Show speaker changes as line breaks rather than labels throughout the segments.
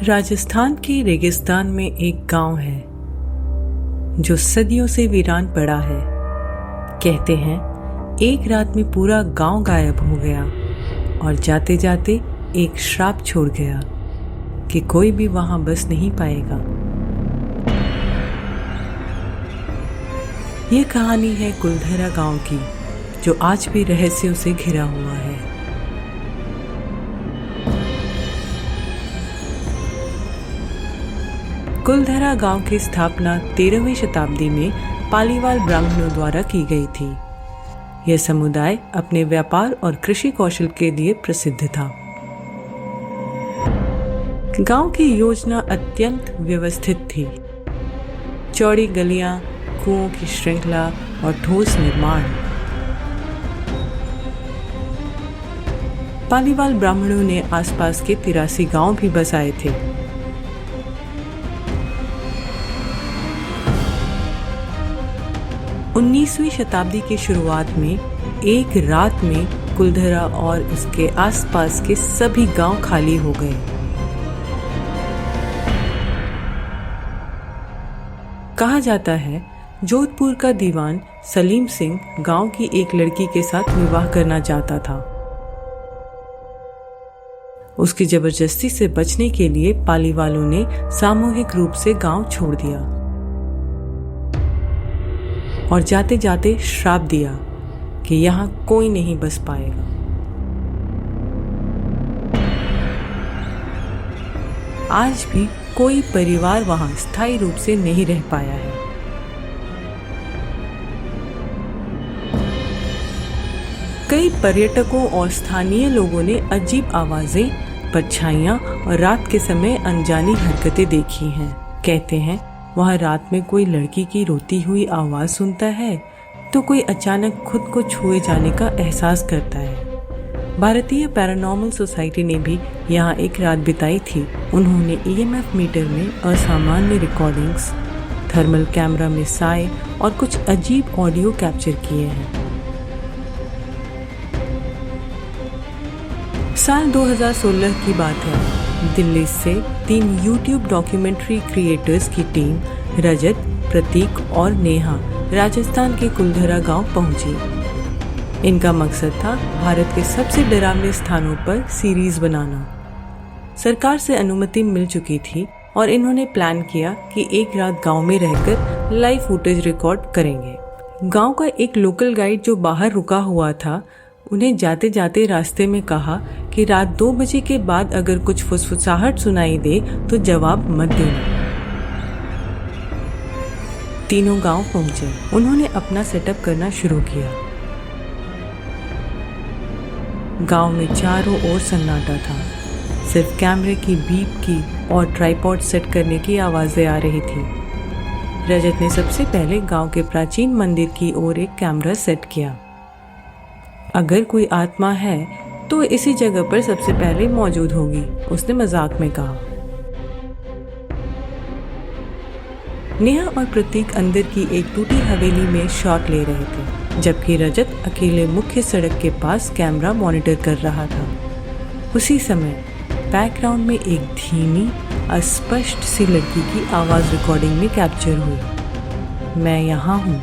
राजस्थान के रेगिस्तान में एक गांव है जो सदियों से वीरान पड़ा है। कहते हैं एक रात में पूरा गांव गायब हो गया और जाते जाते एक श्राप छोड़ गया कि कोई भी वहां बस नहीं पाएगा। ये कहानी है कुलधरा गांव की, जो आज भी रहस्यों से घिरा हुआ है। कुलधरा गांव की स्थापना 13वीं शताब्दी में पालीवाल ब्राह्मणों द्वारा की गई थी। यह समुदाय अपने व्यापार और कृषि कौशल के लिए प्रसिद्ध था। गांव की योजना अत्यंत व्यवस्थित थी। चौड़ी गलियां, कुओं की श्रृंखला और ठोस निर्माण। पालीवाल ब्राह्मणों ने आसपास के 83 गांव भी बसाए थे। उन्नीसवीं शताब्दी की शुरुआत में एक रात में कुलधरा और उसके आसपास के सभी गांव खाली हो गए। कहा जाता है जोधपुर का दीवान सलीम सिंह गांव की एक लड़की के साथ विवाह करना चाहता था। उसकी जबरदस्ती से बचने के लिए पालीवालों ने सामूहिक रूप से गांव छोड़ दिया और जाते जाते श्राप दिया कि यहाँ कोई नहीं बस पाएगा। आज भी कोई परिवार वहां स्थायी रूप से नहीं रह पाया है। कई पर्यटकों और स्थानीय लोगों ने अजीब आवाजें, परछाइयां और रात के समय अनजानी हरकतें देखी हैं। कहते हैं वहाँ रात में कोई लड़की की रोती हुई आवाज सुनता है तो कोई अचानक खुद को छुए जाने का एहसास करता है। भारतीय पैरानॉर्मल सोसाइटी ने भी यहाँ एक रात बिताई थी। उन्होंने EMF मीटर में असामान्य रिकॉर्डिंग्स, थर्मल कैमरा में साए और कुछ अजीब ऑडियो कैप्चर किए हैं। साल 2016 की बात है। दिल्ली से 3 YouTube डॉक्यूमेंट्री क्रिएटर्स की टीम रजत, प्रतीक और नेहा राजस्थान के कुलधरा गांव पहुंची। इनका मकसद था भारत के सबसे डरावने स्थानों पर सीरीज बनाना। सरकार से अनुमति मिल चुकी थी और इन्होंने प्लान किया कि एक रात गांव में रहकर लाइव फुटेज रिकॉर्ड करेंगे। गांव का एक लोकल गाइड जो बाहर रुका हुआ था, उन्हें जाते जाते रास्ते में कहा कि रात 2 बजे के बाद अगर कुछ फुसफुसाहट सुनाई दे तो जवाब मत देना। तीनों गांव पहुंचे। उन्होंने अपना सेटअप करना शुरू किया। गांव में चारों ओर सन्नाटा था। सिर्फ कैमरे की बीप की और ट्राइपॉड सेट करने की आवाजें आ रही थी। रजत ने सबसे पहले गांव के प्राचीन मंदिर की ओर एक कैमरा सेट किया। अगर कोई आत्मा है तो इसी जगह पर सबसे पहले मौजूद होगी, उसने मजाक में कहा। नेहा और प्रतीक अंदर की एक टूटी हवेली में शॉट ले रहे थे, जबकि रजत अकेले मुख्य सड़क के पास कैमरा मॉनिटर कर रहा था। उसी समय बैकग्राउंड में एक धीमी, अस्पष्ट सी लड़की की आवाज रिकॉर्डिंग में कैप्चर हुई। मैं यहाँ हूँ।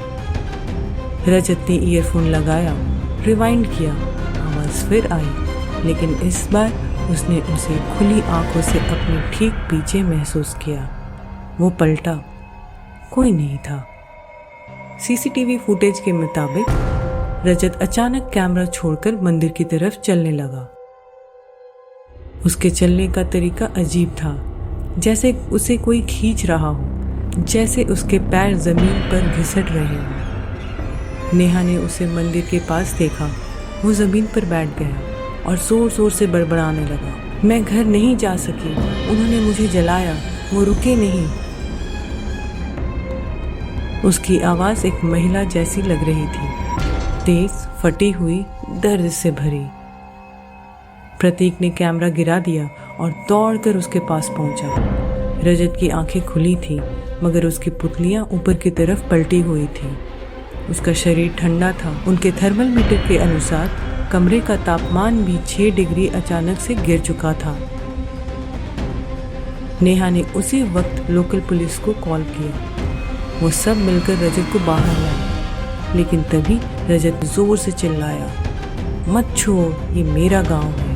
रजत ने ईयरफोन लगाया, रिवाइंड किया, आवाज फिर आई, लेकिन इस बार उसने उसे खुली आंखों से अपने ठीक पीछे महसूस किया। वो पलटा, कोई नहीं था। CCTV फुटेज के मुताबिक रजत अचानक कैमरा छोड़कर मंदिर की तरफ चलने लगा। उसके चलने का तरीका अजीब था, जैसे उसे कोई खींच रहा हो, जैसे उसके पैर जमीन पर घिसट रहे हों। नेहा ने उसे मंदिर के पास देखा। वो जमीन पर बैठ गया और जोर जोर से बड़बड़ाने लगा। मैं घर नहीं जा सकी, उन्होंने मुझे जलाया, वो रुके नहीं। उसकी आवाज एक महिला जैसी लग रही थी, तेज, फटी हुई, दर्द से भरी। प्रतीक ने कैमरा गिरा दिया और दौड़कर उसके पास पहुंचा। रजत की आंखें खुली थी, मगर उसकी पुतलियां ऊपर की तरफ पलटी हुई थी। उसका शरीर ठंडा था। उनके थर्मल मीटर के अनुसार कमरे का तापमान भी 6 डिग्री अचानक से गिर चुका था। नेहा ने उसी वक्त लोकल पुलिस को कॉल किया। वो सब मिलकर रजत को बाहर लाए, लेकिन तभी रजत जोर से चिल्लाया, मत छुओ, ये मेरा गांव है।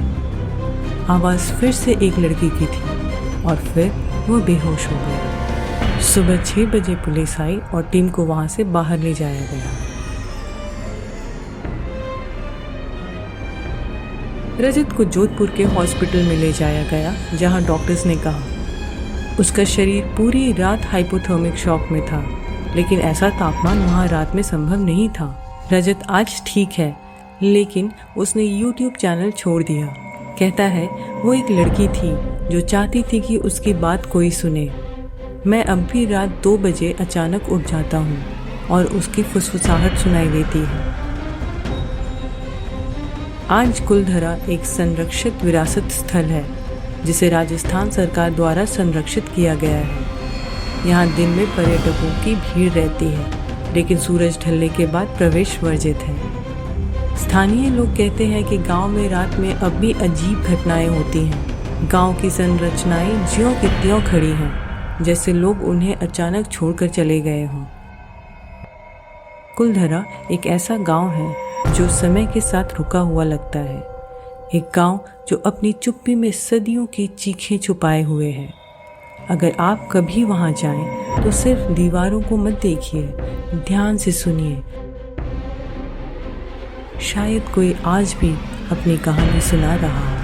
आवाज़ फिर से एक लड़की की थी और फिर वो बेहोश हो गया। सुबह 6 बजे पुलिस आई और टीम को वहां से बाहर ले जाया गया। रजत को जोधपुर के हॉस्पिटल में ले जाया गया, जहां डॉक्टर्स ने कहा उसका शरीर पूरी रात हाइपोथर्मिक शॉक में था, लेकिन ऐसा तापमान वहां रात में संभव नहीं था। रजत आज ठीक है, लेकिन उसने YouTube चैनल छोड़ दिया। कहता है वो एक लड़की थी जो चाहती थी कि उसकी बात कोई सुने। मैं अब भी रात 2 बजे अचानक उठ जाता हूँ और उसकी फुसफुसाहट सुनाई देती है। आज कुलधरा एक संरक्षित विरासत स्थल है, जिसे राजस्थान सरकार द्वारा संरक्षित किया गया है। यहाँ दिन में पर्यटकों की भीड़ रहती है, लेकिन सूरज ढलने के बाद प्रवेश वर्जित है। स्थानीय लोग कहते हैं कि गांव में रात में अब भी अजीब घटनाएं होती हैं। गांव की संरचनाएं ज्यों की त्यों खड़ी हैं, जैसे लोग उन्हें अचानक छोड़कर चले गए हों। कुलधरा एक ऐसा गांव है जो समय के साथ रुका हुआ लगता है, एक गांव जो अपनी चुप्पी में सदियों की चीखें छुपाए हुए है। अगर आप कभी वहां जाएं तो सिर्फ दीवारों को मत देखिए, ध्यान से सुनिए। शायद कोई आज भी अपनी कहानी सुना रहा हो।